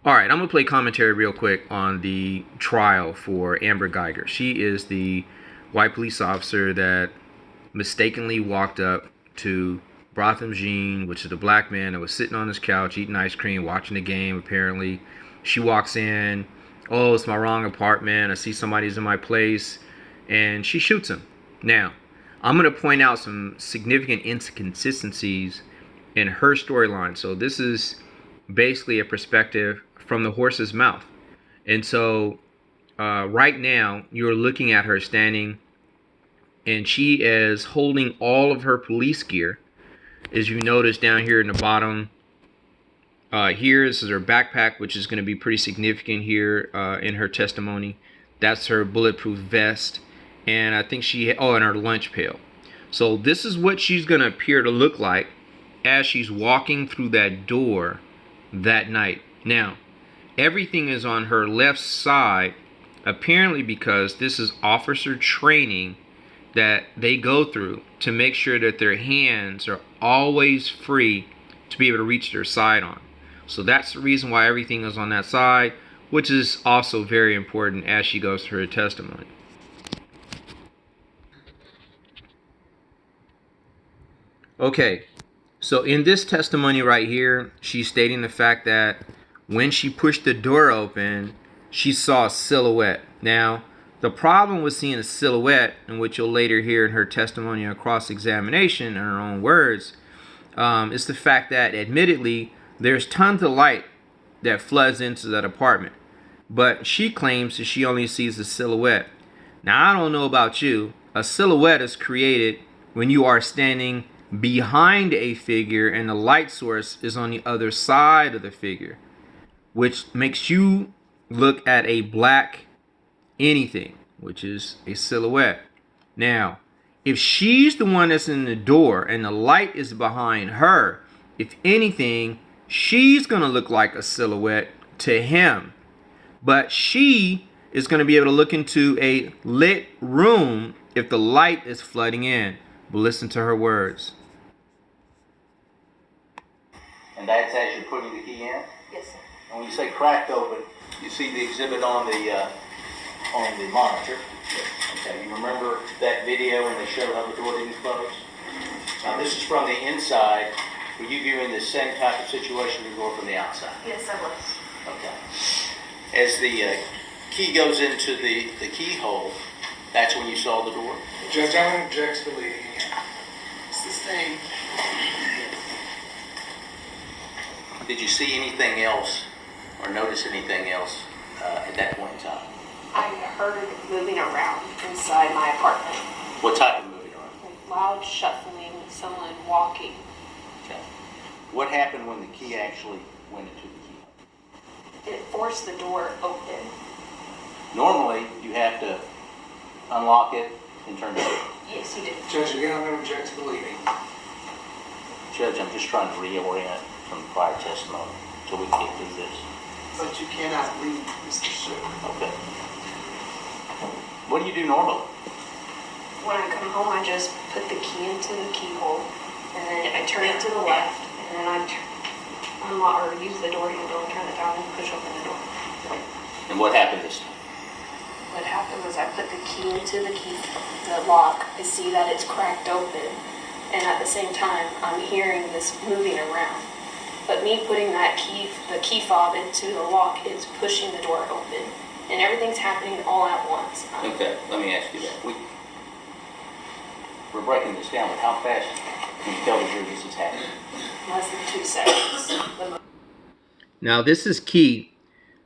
All right, I'm going to play commentary real quick on the trial for Amber Guyger. She is the white police officer that mistakenly walked up to Brotham Jean, which is the black man that was sitting on his couch eating ice cream, watching the game, apparently. She walks in, oh, it's my wrong apartment. I see somebody's in my place, and she shoots him. Now, I'm going to point out some significant inconsistencies in her storyline. So this is basically a perspective from the horse's mouth. And so right now you're looking at her standing, and she is holding all of her police gear. As you notice down here in the bottom, here, this is her backpack, which is going to be pretty significant here in her testimony. That's her bulletproof vest, and I think and her lunch pail. So this is what she's going to appear to look like as she's walking through that door that night. Now, everything is on her left side, apparently because this is officer training that they go through to make sure that their hands are always free to be able to reach their sidearm. So that's the reason why everything is on that side, which is also very important as she goes through her testimony. Okay, so in this testimony right here, she's stating the fact that when she pushed the door open, she saw a silhouette. Now, the problem with seeing a silhouette, and what you'll later hear in her testimony on cross-examination in her own words, is the fact that, admittedly, there's tons of light that floods into that apartment. But she claims that she only sees a silhouette. Now, I don't know about you. A silhouette is created when you are standing behind a figure and the light source is on the other side of the figure, which makes you look at a black anything, which is a silhouette. Now, if she's the one that's in the door and the light is behind her, if anything, she's going to look like a silhouette to him. But she is going to be able to look into a lit room if the light is flooding in. But listen to her words. And that's as you're putting the key in? Yes, sir. And when you say cracked open, you see the exhibit on the monitor. Okay, you remember that video when they showed how the door didn't close? Now this is from the inside. Were you viewing the same type of situation you were from the outside? Yes, I was. Okay. As the key goes into the keyhole, that's when you saw the door? Judge Allen objects to leading. It's the same. Did you see anything else or notice anything else at that point in time? I heard moving around inside my apartment. What type of moving around? Like loud shuffling, someone walking. Okay. What happened when the key actually went into the key? It forced the door open. Normally, you have to unlock it and turn it on. Yes, you did. Judge, again, I'm going to object to leading. Judge, I'm just trying to reorient from the prior testimony so we can get through this. But you cannot lead, Mr. Sue. Okay. What do you do normally? When I come home, I just put the key into the keyhole, and then I turn it to the left, and then I unlock or use the door handle and turn it down and push open the door. And what happened this time? What happened was I put the key into the lock. I see that it's cracked open, and at the same time, I'm hearing this moving around. But me putting that the key fob into the lock is pushing the door open, and everything's happening all at once. Okay, let me ask you that. We're breaking this down, but how fast can you tell the jury this is happening? Less than 2 seconds. Now, this is key.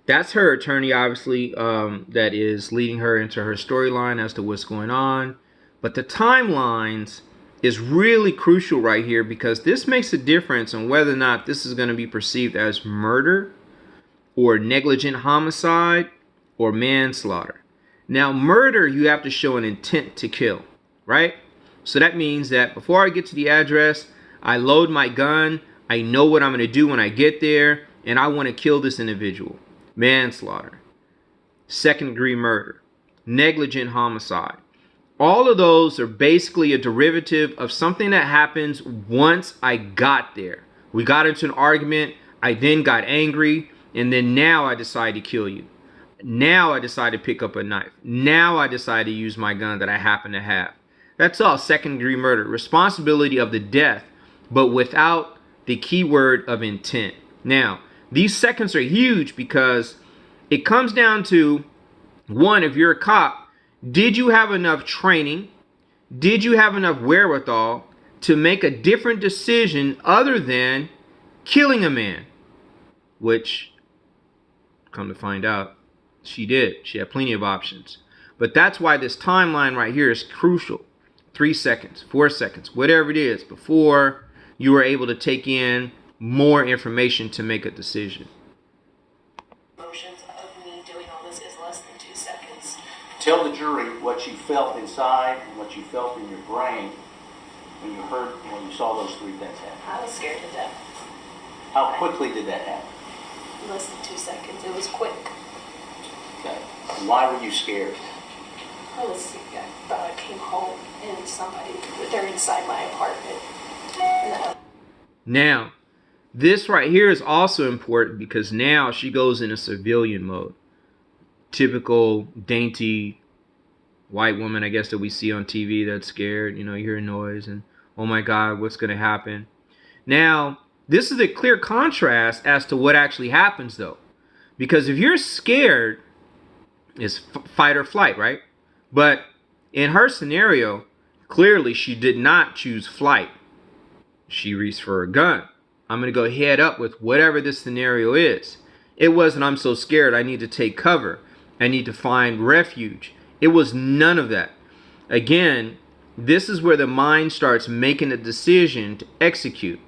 That's her attorney, obviously, that is leading her into her storyline as to what's going on. But the timelines is really crucial right here, because this makes a difference on whether or not this is going to be perceived as murder or negligent homicide or manslaughter. Now, murder, you have to show an intent to kill, right? So that means that before I get to the address, I load my gun, I know what I'm going to do when I get there, and I want to kill this individual. Manslaughter, second-degree murder, negligent homicide. All of those are basically a derivative of something that happens once I got there. We got into an argument. I then got angry. And then now I decide to kill you. Now I decide to pick up a knife. Now I decide to use my gun that I happen to have. That's all second-degree murder. Responsibility of the death, but without the keyword of intent. Now, these seconds are huge because it comes down to, one, if you're a cop, did you have enough training? Did you have enough wherewithal to make a different decision other than killing a man? Which, come to find out, she did. She had plenty of options. But that's why this timeline right here is crucial. 3 seconds, 4 seconds, whatever it is, before you were able to take in more information to make a decision. Motions of me doing all this is less than 2 seconds. Tell the jury what you felt inside and what you felt in your brain when you saw those three things happen. I was scared to death. How quickly did that happen? Less than 2 seconds. It was quick. Okay. Why were you scared? I thought I came home and they're inside my apartment. Now, this right here is also important because now she goes into civilian mode. Typical dainty white woman, I guess, that we see on TV that's scared. You know, you hear a noise and, oh my God, what's going to happen? Now, this is a clear contrast as to what actually happens, though. Because if you're scared, it's fight or flight, right? But in her scenario, clearly she did not choose flight. She reached for a gun. I'm going to go head up with whatever this scenario is. It wasn't, I'm so scared, I need to take cover. I need to find refuge. It was none of that. Again, this is where the mind starts making a decision to execute.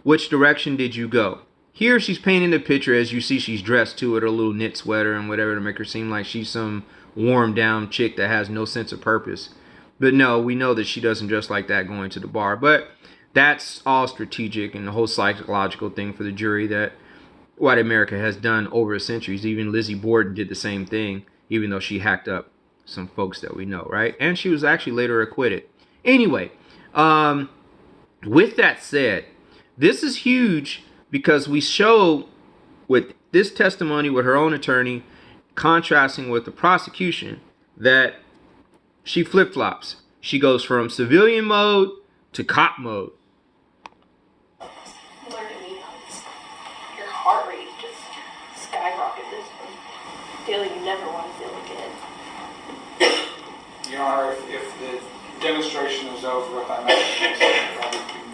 Which direction did you go? Here she's painting the picture, as you see she's dressed too with her little knit sweater and whatever to make her seem like she's some warm down chick that has no sense of purpose. But no, we know that she doesn't dress like that going to the bar. But that's all strategic and the whole psychological thing for the jury that white America has done over the centuries. Even Lizzie Borden did the same thing, even though she hacked up some folks that we know, right? And she was actually later acquitted. Anyway, with that said, this is huge because we show with this testimony with her own attorney contrasting with the prosecution that she flip-flops. She goes from civilian mode to cop mode. Learning, your heart rate just skyrockets. This feeling you never want to feel again. Your Honor, if the demonstration is over, if I'm asking,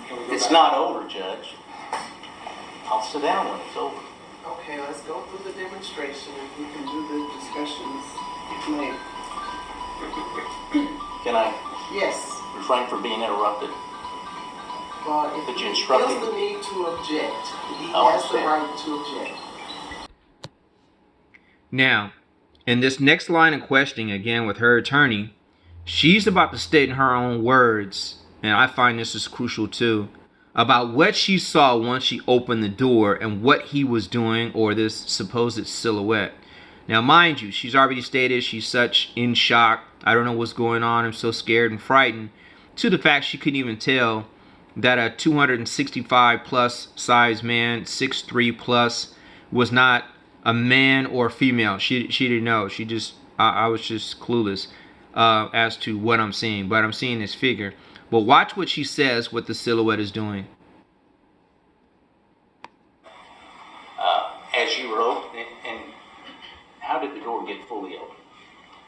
can we go It's back? not over, Judge. I'll sit down when it's over. Okay, let's go through the demonstration and we can do the discussions later. Can I Yes. refrain from being interrupted? Well, if But you he instructed- feels the need to object, he I has the understand. right to object. Now, in this next line of questioning, again with her attorney, she's about to state in her own words, and I find this is crucial too, about what she saw once she opened the door and what he was doing, or this supposed silhouette. Now, mind you, she's already stated she's such in shock. I don't know what's going on. I'm so scared and frightened, to the fact she couldn't even tell that a 265 plus size man, 6'3 plus, was not a man or female. She didn't know. She just, I was just clueless as to what I'm seeing. But I'm seeing this figure. But watch what she says, what the silhouette is doing. As you were opening, and how did the door get fully open?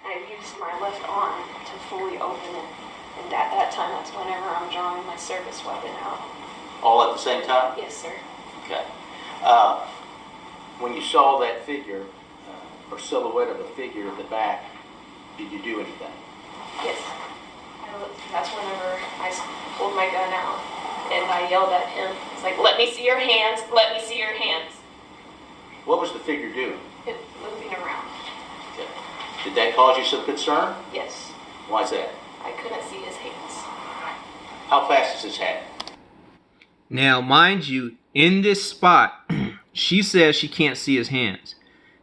I used my left arm to fully open it. And at that time, that's whenever I'm drawing my service weapon out. All at the same time? Yes, sir. Okay. When you saw that figure, or silhouette of a figure at the back, did you do anything? Yes. That's whenever I pulled my gun out and I yelled at him. It's like, let me see your hands, let me see your hands. What was the figure doing? It moving around. Okay. Did that cause you some concern? Yes. Why is that? I couldn't see his hands. How fast is this happen? Now, mind you, in this spot, she says she can't see his hands.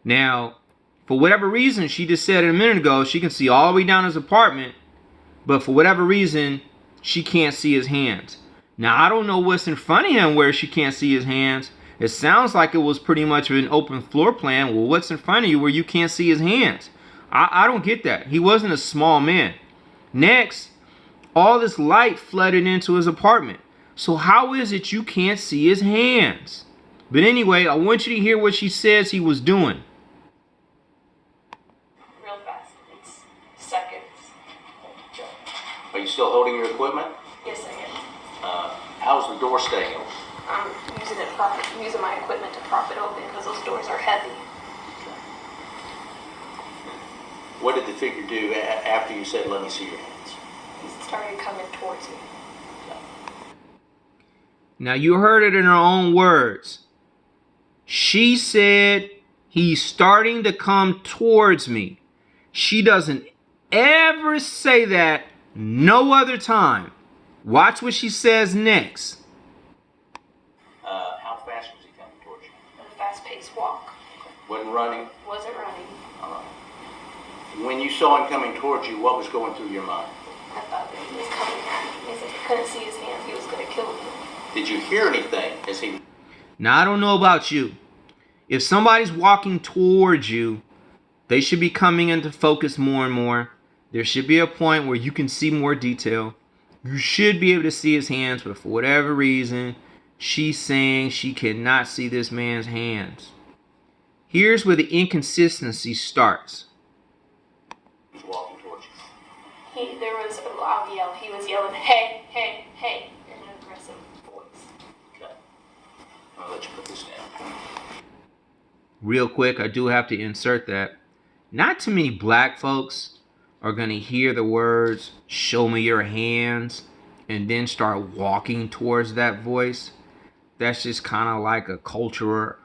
Now, for whatever reason, she just said a minute ago, she can see all the way down his apartment, but for whatever reason, she can't see his hands. Now, I don't know what's in front of him where she can't see his hands, It sounds like it was pretty much an open floor plan. Well, what's in front of you where you can't see his hands? I don't get that. He wasn't a small man. Next, all this light flooded into his apartment. So how is it you can't see his hands? But anyway, I want you to hear what she says he was doing. Real fast. It's seconds. Are you still holding your equipment? Yes, I am. How's the door staying open? I'm using my equipment to prop it open because those doors are heavy. What did the figure do after you said, let me see your hands? He started coming towards me. Now you heard it in her own words. She said, he's starting to come towards me. She doesn't ever say that no other time. Watch what she says next. How fast was he coming towards you? A fast-paced walk. Wasn't running? Wasn't running. All right. When you saw him coming towards you, what was going through your mind? I thought that he was coming at me. If he couldn't see his hands, he was going to kill me. Did you hear anything as he... Now, I don't know about you. If somebody's walking towards you, they should be coming into focus more and more. There should be a point where you can see more detail. You should be able to see his hands, but for whatever reason, she's saying she cannot see this man's hands. Here's where the inconsistency starts. He's walking towards you. There was a loud yell. He was yelling, hey, hey, hey, in an aggressive voice. Okay. I'll let you put this down. Real quick, I do have to insert that. Not too many black folks are going to hear the words, show me your hands, and then start walking towards that voice. That's just kind of like a cultural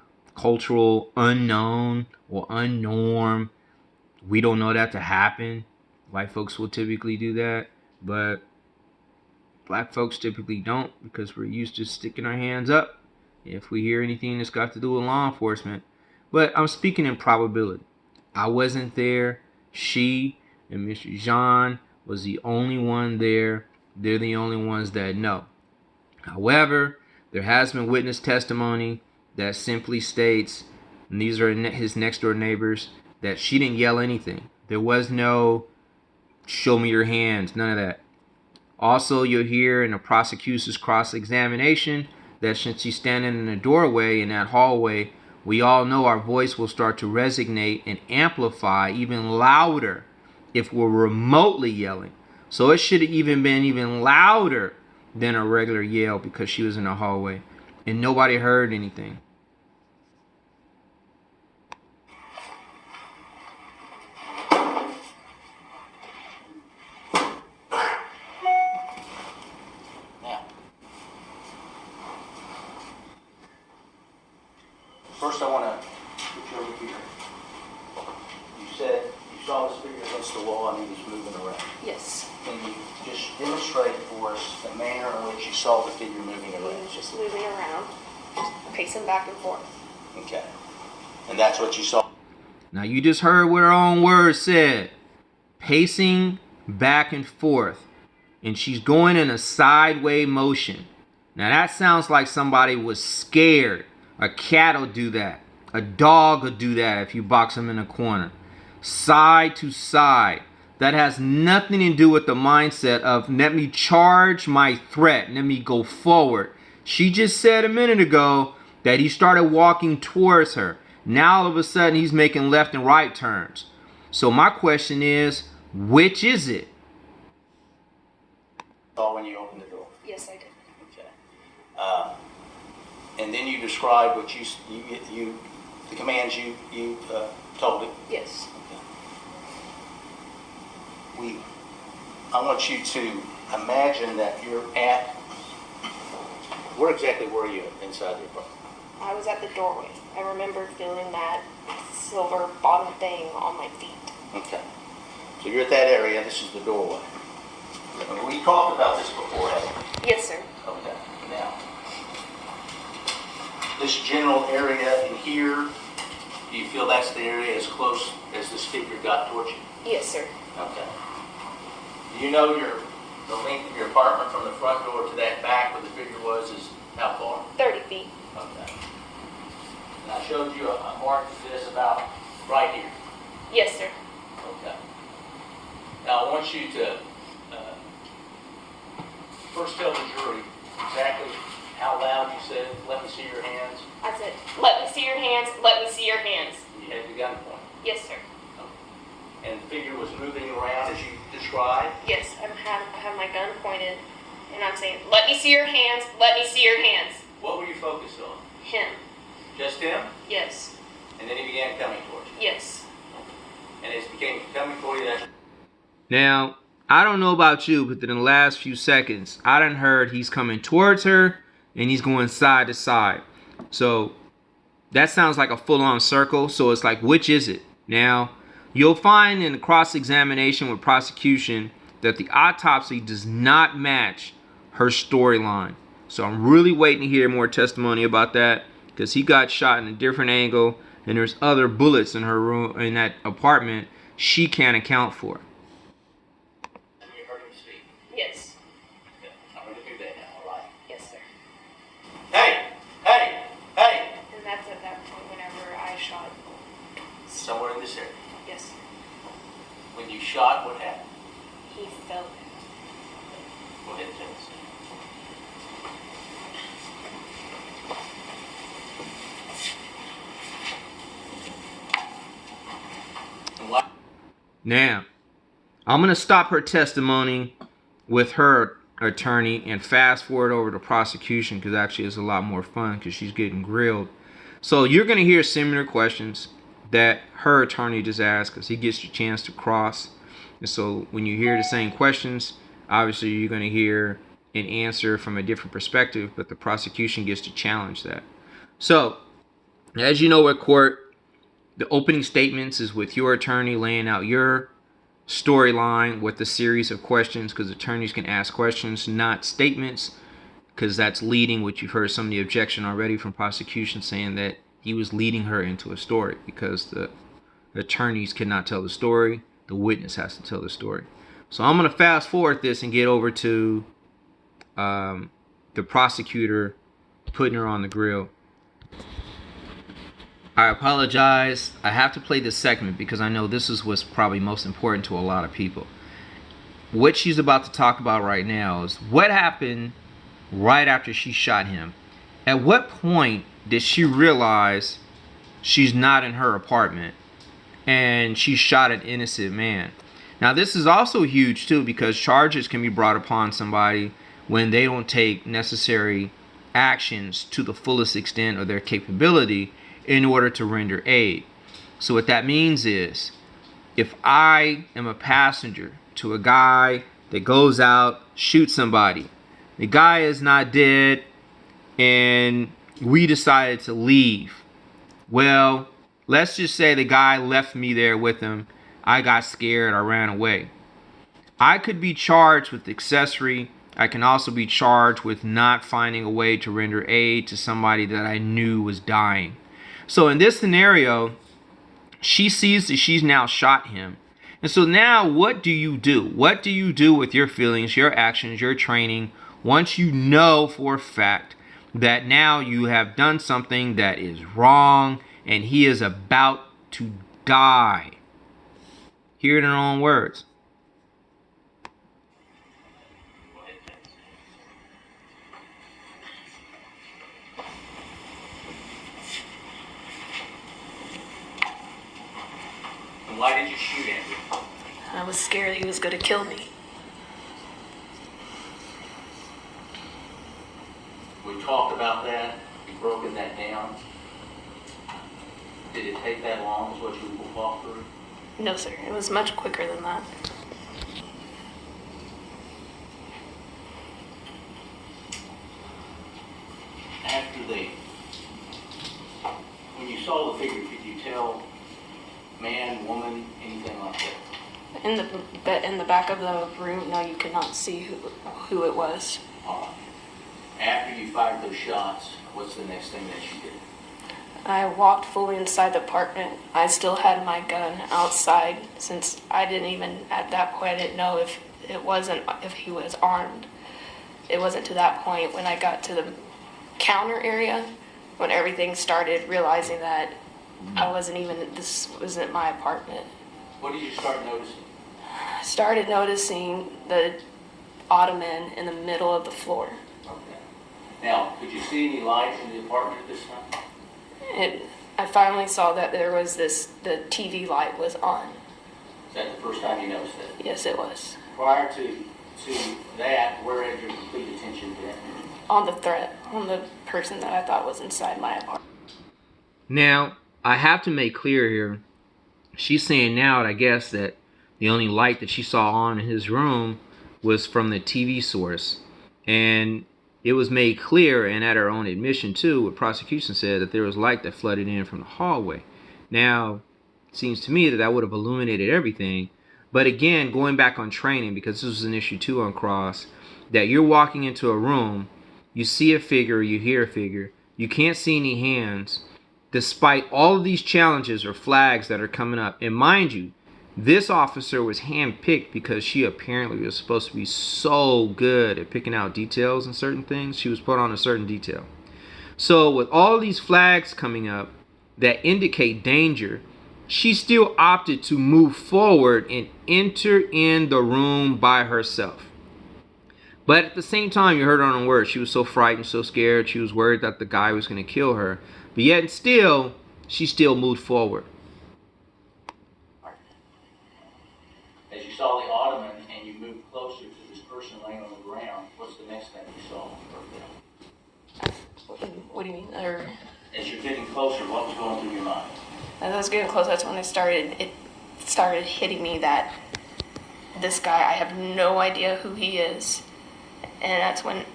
unknown or unnorm. We don't know that to happen. White folks will typically do that, but black folks typically don't because we're used to sticking our hands up if we hear anything that's got to do with law enforcement. But I'm speaking in probability. I wasn't there. She and Mr. Jean was the only one there. They're the only ones that know. However, there has been witness testimony that simply states, and these are his next door neighbors, that she didn't yell anything. There was no show me your hands, none of that. Also, you'll hear in the prosecutor's cross-examination that since she's standing in the doorway in that hallway, we all know our voice will start to resonate and amplify even louder if we're remotely yelling. So it should have even been even louder than a regular yell because she was in the hallway and nobody heard anything. Now, first I want to put you over here. You said you saw this figure against the wall and he was moving around. Yes. Can you just demonstrate for us the manner in which you saw the figure moving He around? was just moving around, just pacing back and forth. Okay. And that's what you saw? Now you just heard what her own words said. Pacing back and forth. And she's going in a sideways motion. Now that sounds like somebody was scared. A cat will do that. A dog will do that if you box them in a corner. Side to side. That has nothing to do with the mindset of let me charge my threat. Let me go forward. She just said a minute ago that he started walking towards her. Now all of a sudden he's making left and right turns. So my question is, which is it? Saw when you opened the door. Yes, I did. Okay. And then you described what the commands you told him. Yes. I want you to imagine that you're at, where exactly were you inside the apartment? I was at the doorway. I remember feeling that silver bottom thing on my feet. Okay. So you're at that area, this is the doorway. We talked about this before, haven't we? Yes, sir. Okay. Now, this general area in here, do you feel that's the area as close as this figure got towards you? Yes, sir. Okay. Do you know the length of your apartment from the front door to that back where the figure was is how far? 30 feet. Okay. And I showed you a mark of this about right here. Yes, sir. Okay. Now I want you to first tell the jury exactly how loud you said, "Let me see your hands." I said, let me see your hands, let me see your hands. You had the gun point. Yes, sir. And the figure was moving around as you described. Yes, I have my gun pointed, and I'm saying, let me see your hands, let me see your hands. What were you focused on? Him. Just him? Yes. And then he began coming towards you. Yes. And as he became coming toward you, that's... Now, I don't know about you, but in the last few seconds, I done heard he's coming towards her and he's going side to side. So that sounds like a full-on circle. So it's like, which is it? Now, you'll find in the cross-examination with prosecution that the autopsy does not match her storyline. So I'm really waiting to hear more testimony about that, because he got shot in a different angle and there's other bullets in her room, in that apartment, she can't account for. You heard him speak. Yes. Okay. I'm going to do that now, all right? Yes, sir. Hey! Hey! Hey! And that's at that point whenever I shot. Somewhere in this area. Yes. When you shot, what happened? He fell. Go ahead and tell us. And why? Now, I'm going to stop her testimony with her attorney and fast forward over to prosecution, because actually it's a lot more fun because she's getting grilled. So you're going to hear similar questions that her attorney just asked, because he gets the chance to cross. And so when you hear the same questions, obviously you're going to hear an answer from a different perspective, but the prosecution gets to challenge that. So, as you know at court, the opening statements is with your attorney laying out your storyline with a series of questions, because attorneys can ask questions, not statements, because that's leading, which you've heard some of the objection already from prosecution saying that he was leading her into a story, because the attorneys cannot tell the story, the witness has to tell the story. So I'm going to fast forward this and get over to the prosecutor putting her on the grill. I apologize. I have to play this segment because I know this is what's probably most important to a lot of people. What she's about to talk about right now is what happened right after she shot him. At what point did she realize she's not in her apartment and she shot an innocent man? Now, this is also huge too, because charges can be brought upon somebody when they don't take necessary actions to the fullest extent of their capability in order to render aid. So what that means is, if I am a passenger to a guy that goes out, shoots somebody, the guy is not dead, and we decided to leave. Well, let's just say the guy left me there with him. I got scared, I ran away. I could be charged with accessory. I can also be charged with not finding a way to render aid to somebody that I knew was dying. So in this scenario, she sees that she's now shot him. And so now what do you do? What do you do with your feelings, your actions, your training, once you know for a fact that now you have done something that is wrong and he is about to die? Hear it in her own words. And why did you shoot Andrew? I was scared he was going to kill me. We talked about that. You've broken that down. Did it take that long, is what you will walk through? No, sir. It was much quicker than that. After when you saw the figure, could you tell man, woman, anything like that? In the back of the room, no, you could not see who it was. All right. After you fired those shots, what's the next thing that you did? I walked fully inside the apartment. I still had my gun outside, since I didn't even, at that point, I didn't know if he was armed. It wasn't to that point when I got to the counter area when everything started, realizing that this wasn't my apartment. What did you start noticing? I started noticing the ottoman in the middle of the floor. Okay. Now, could you see any lights in the apartment at this time? I finally saw that there was the TV light was on. Is that the first time you noticed that? Yes, it was. Prior to that, where had your complete attention been? On the threat, on the person that I thought was inside my apartment. Now, I have to make clear here, she's saying now, I guess, that the only light that she saw on in his room was from the TV source. And it was made clear, and at her own admission too, what prosecution said, that there was light that flooded in from the hallway. Now, it seems to me that that would have illuminated everything. But again, going back on training, because this was an issue too on cross, that you're walking into a room, you see a figure, you hear a figure, you can't see any hands, despite all of these challenges or flags that are coming up. And mind you, this officer was handpicked because she apparently was supposed to be so good at picking out details and certain things. She was put on a certain detail. So with all these flags coming up that indicate danger, she still opted to move forward and enter in the room by herself. But at the same time, you heard her own words. She was so frightened, so scared. She was worried that the guy was going to kill her. But yet still, she still moved forward. As you saw the ottoman and you moved closer to this person laying on the ground, what's the next thing you saw? What do you mean? As you're getting closer, what was going through your mind? As I was getting close, that's when it started hitting me that this guy, I have no idea who he is. And that's when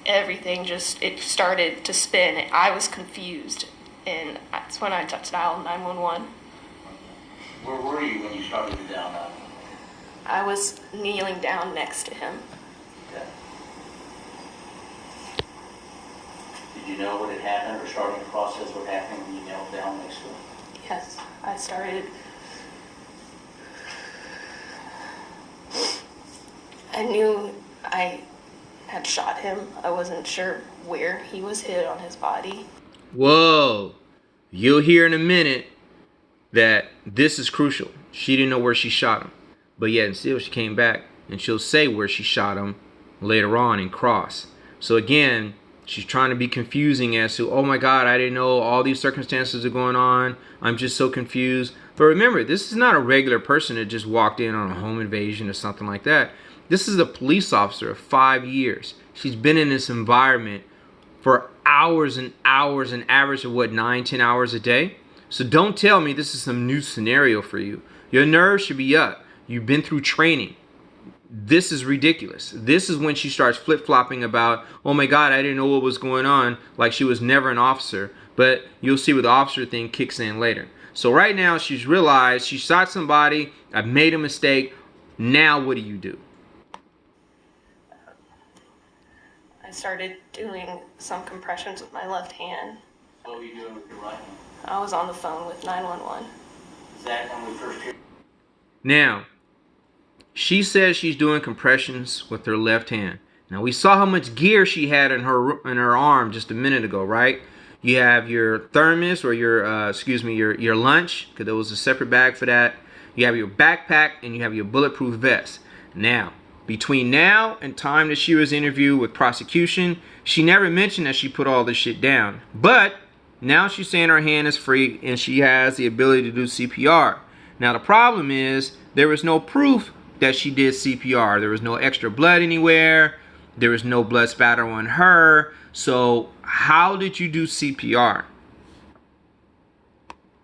everything it started to spin. I was confused. And that's when I dialed 911. Where were you when you started to dial 911? I was kneeling down next to him. Okay. Did you know what had happened or starting to process what happened when you knelt down next to him? Yes, I started. I knew I had shot him. I wasn't sure where he was hit on his body. Whoa. You'll hear in a minute that this is crucial. She didn't know where she shot him. But yet and still she came back and she'll say where she shot him later on in cross. So again, she's trying to be confusing as to, oh my God, I didn't know all these circumstances are going on. I'm just so confused. But remember, this is not a regular person that just walked in on a home invasion or something like that. This is a police officer of 5 years. She's been in this environment for hours and hours, an average of what, 9-10 hours a day? So don't tell me this is some new scenario for you. Your nerves should be up. You've been through training. This is ridiculous. This is when she starts flip-flopping about, oh my God, I didn't know what was going on, like she was never an officer. But you'll see what the officer thing kicks in later. So right now she's realized she shot somebody, I've made a mistake. Now what do you do? I started doing some compressions with my left hand. What were you doing with your right hand? I was on the phone with 911. Is that when we first heard? Now, she says she's doing compressions with her left hand. Now we saw how much gear she had in her arm just a minute ago, right? You have your thermos or your your lunch, because there was a separate bag for that. You have your backpack and you have your bulletproof vest. Now, between now and time that she was interviewed with prosecution, she never mentioned that she put all this shit down. But now she's saying her hand is free and she has the ability to do CPR. Now the problem is there was no proof that she did CPR. There was no extra blood anywhere. There was no blood spatter on her. So how did you do CPR?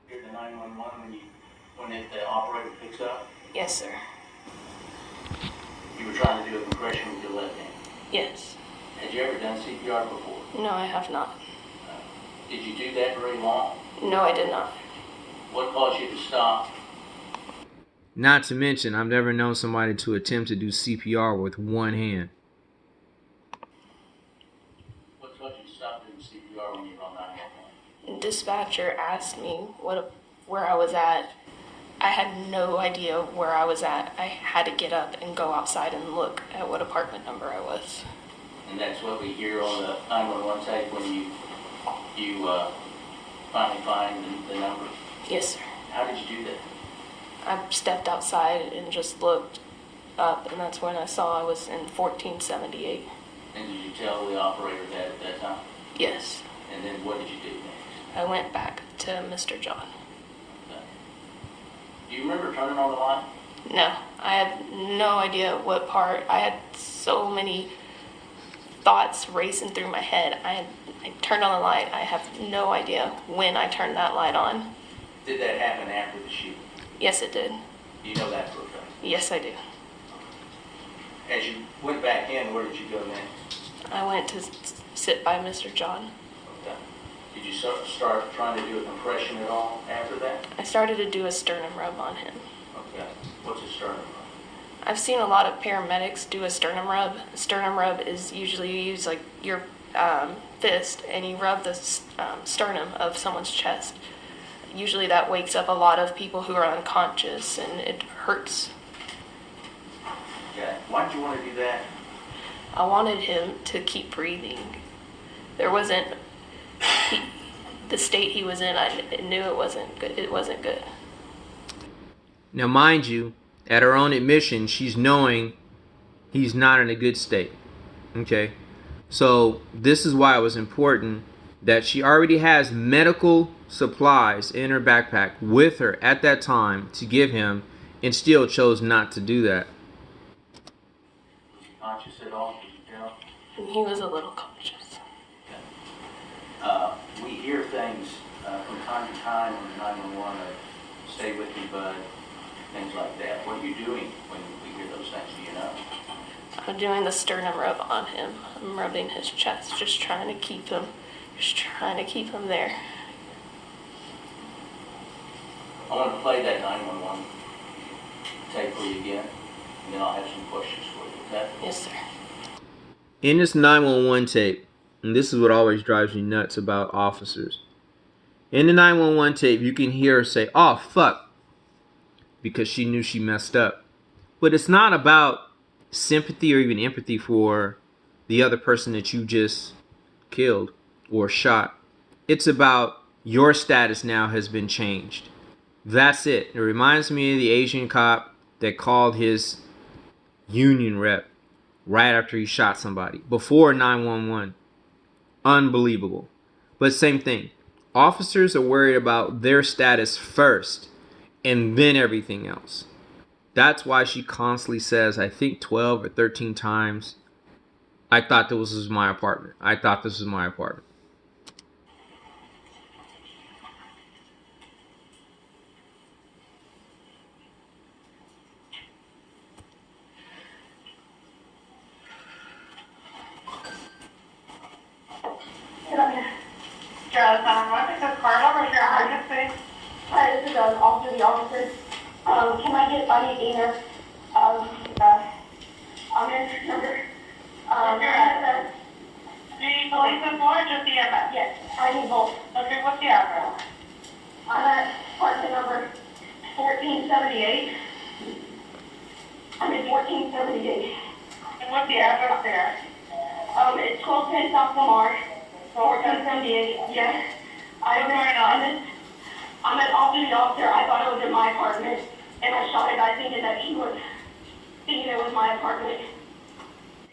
Hear the 911 when the operator picks up? Yes, sir. You were trying to do a compression with your left hand. Yes. Had you ever done CPR before? No, I have not. Did you do that very long? No, I did not. What caused you to stop? Not to mention, I've never known somebody to attempt to do CPR with one hand. What caused you to stop doing CPR when you were on 911? Dispatcher asked me where I was at. I had no idea where I was at. I had to get up and go outside and look at what apartment number I was. And that's what we hear on the 911 tape when you finally find the number? Yes, sir. How did you do that? I stepped outside and just looked up, and that's when I saw I was in 1478. And did you tell the operator that at that time? Yes. And then what did you do next? I went back to Mr. John. Okay. Do you remember turning on the light? No, I have no idea what part. I had so many thoughts racing through my head. I turned on the light. I have no idea when I turned that light on. Did that happen after the shooting? Yes, it did. You know that for a fact? Yes, I do. As you went back in, where did you go next? I went to sit by Mr. John. Okay. Did you start trying to do a compression at all after that? I started to do a sternum rub on him. Okay. What's a sternum rub? I've seen a lot of paramedics do a sternum rub. A sternum rub is usually you use like your fist and you rub the sternum of someone's chest. Usually that wakes up a lot of people who are unconscious and it hurts. Okay. Why did you want to do that? I wanted him to keep breathing. There wasn't, the state he was in, I knew it wasn't good. It wasn't good. Now, mind you, at her own admission, she's knowing he's not in a good state. Okay? So this is why it was important that she already has medical supplies in her backpack with her at that time to give him, and still chose not to do that. Was he conscious at all? Did you tell? And he was a little conscious. Okay. We hear things from time to time on 911, stay with me, bud, things like that. What are you doing when we hear those things? Do you know? I'm doing the sternum rub on him. I'm rubbing his chest, just trying to keep him there. I want to play that 911 tape for you again, and then I'll have some questions for you, okay? Yes, sir. In this 911 tape, and this is what always drives me nuts about officers. In the 911 tape, you can hear her say, "Oh, fuck," because she knew she messed up. But it's not about sympathy or even empathy for the other person that you just killed or shot. It's about your status now has been changed. That's it. It reminds me of the Asian cop that called his union rep right after he shot somebody before 911. Unbelievable. But same thing. Officers are worried about their status first and then everything else. That's why she constantly says, I think 12 or 13 times, I thought this was my apartment. I thought this was my apartment. Hi, this is Officer the officer. Can I get by either I'm in number Do you need police and more or just the EMS? yes, I need both. Okay, what's the address? I'm at apartment number 1478. I'm in 1478. And what's the address there? It's 1210 South Lamar, 1478. Yes. What's going on? I'm an off-duty officer. I thought it was in my apartment, and I shot a guy thinking that he was thinking it was my apartment.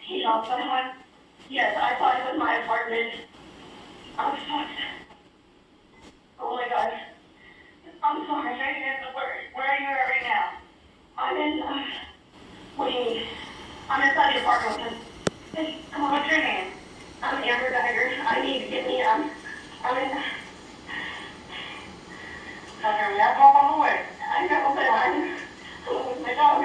He shot someone. Yes, I thought it was my apartment. I'm fucked. Oh my god. I'm sorry. Where are you at right now? I'm in. What do you mean? I'm inside the apartment with him. Hey, come on. What's your name? I'm Amber Guyger. I need to get me. I'm in. Okay, we have help on the way. I know, but I'm with my dog.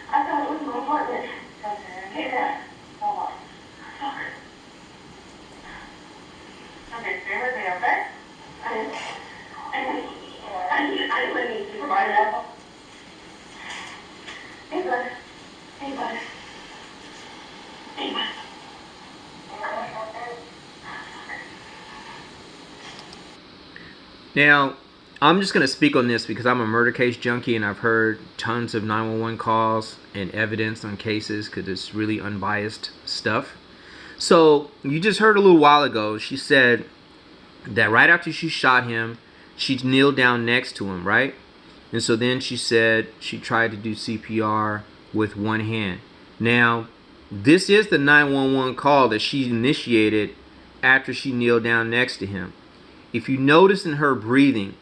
I thought it was my apartment. Okay. Hey, Dad. Hold on. Fuck. Okay, stay with me, okay? I really need to provide that. Hey, bud. Hey, bud. Hey, bud. Now, I'm just going to speak on this because I'm a murder case junkie and I've heard tons of 911 calls and evidence on cases because it's really unbiased stuff. So you just heard a little while ago, she said that right after she shot him, she kneeled down next to him, right? And so then she said she tried to do CPR with one hand. Now, this is the 911 call that she initiated after she kneeled down next to him. If you notice in her breathing,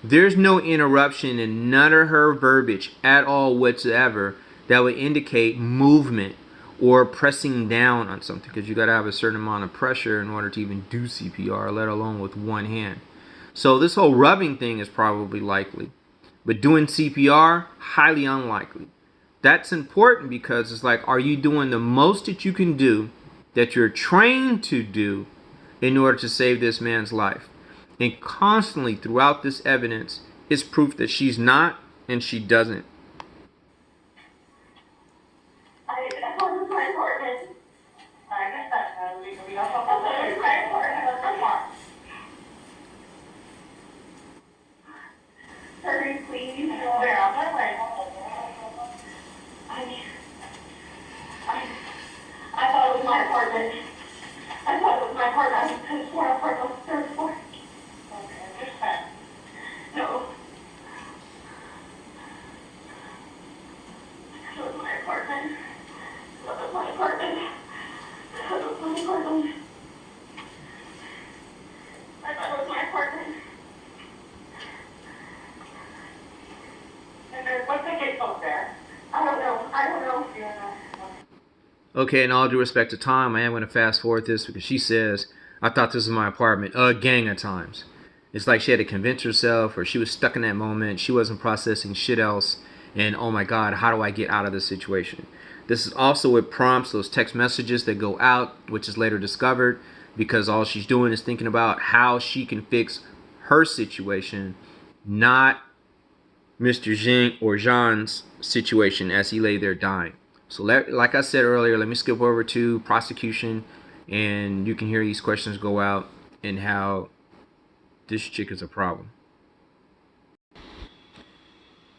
there's no interruption in none of her verbiage at all whatsoever that would indicate movement or pressing down on something, because you got to have a certain amount of pressure in order to even do CPR, let alone with one hand. So this whole rubbing thing is probably likely, but doing CPR, highly unlikely. That's important because it's like, are you doing the most that you can do, that you're trained to do, in order to save this man's life? And constantly throughout this evidence is proof that she's not and she doesn't. I thought it was my apartment. I understand. We don't I talk thought about it was my apartment. Come on. Hurry, please. They're on their way. I thought it was my apartment. I thought it was my apartment. I could swear apartment on the third floor. Okay, understand. No. It was my apartment. It was my apartment. It was my apartment. I thought it was my apartment. And then what's the gate code there? I don't know. I don't know. You don't know. Okay, in all due respect to time, I am going to fast forward this because she says, I thought this was my apartment a gang of times. It's like she had to convince herself, or she was stuck in that moment. She wasn't processing shit else. And oh my God, how do I get out of this situation? This is also what prompts those text messages that go out, which is later discovered, because all she's doing is thinking about how she can fix her situation, not Mr. Jean or Jean's situation as he lay there dying. So like I said earlier, let me skip over to prosecution and you can hear these questions go out and how this chick is a problem.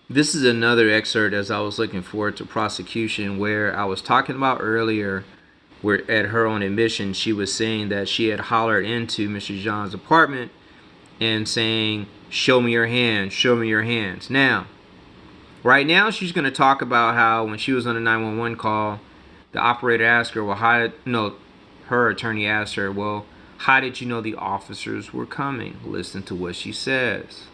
This is another excerpt as I was looking forward to prosecution, where I was talking about earlier where at her own admission she was saying that she had hollered into Mr. Jean's apartment and saying, show me your hands, show me your hands. Now, right now she's going to talk about how when she was on a 911 call, the operator asked her, well, her attorney asked her, well, how did you know the officers were coming? Listen to what she says.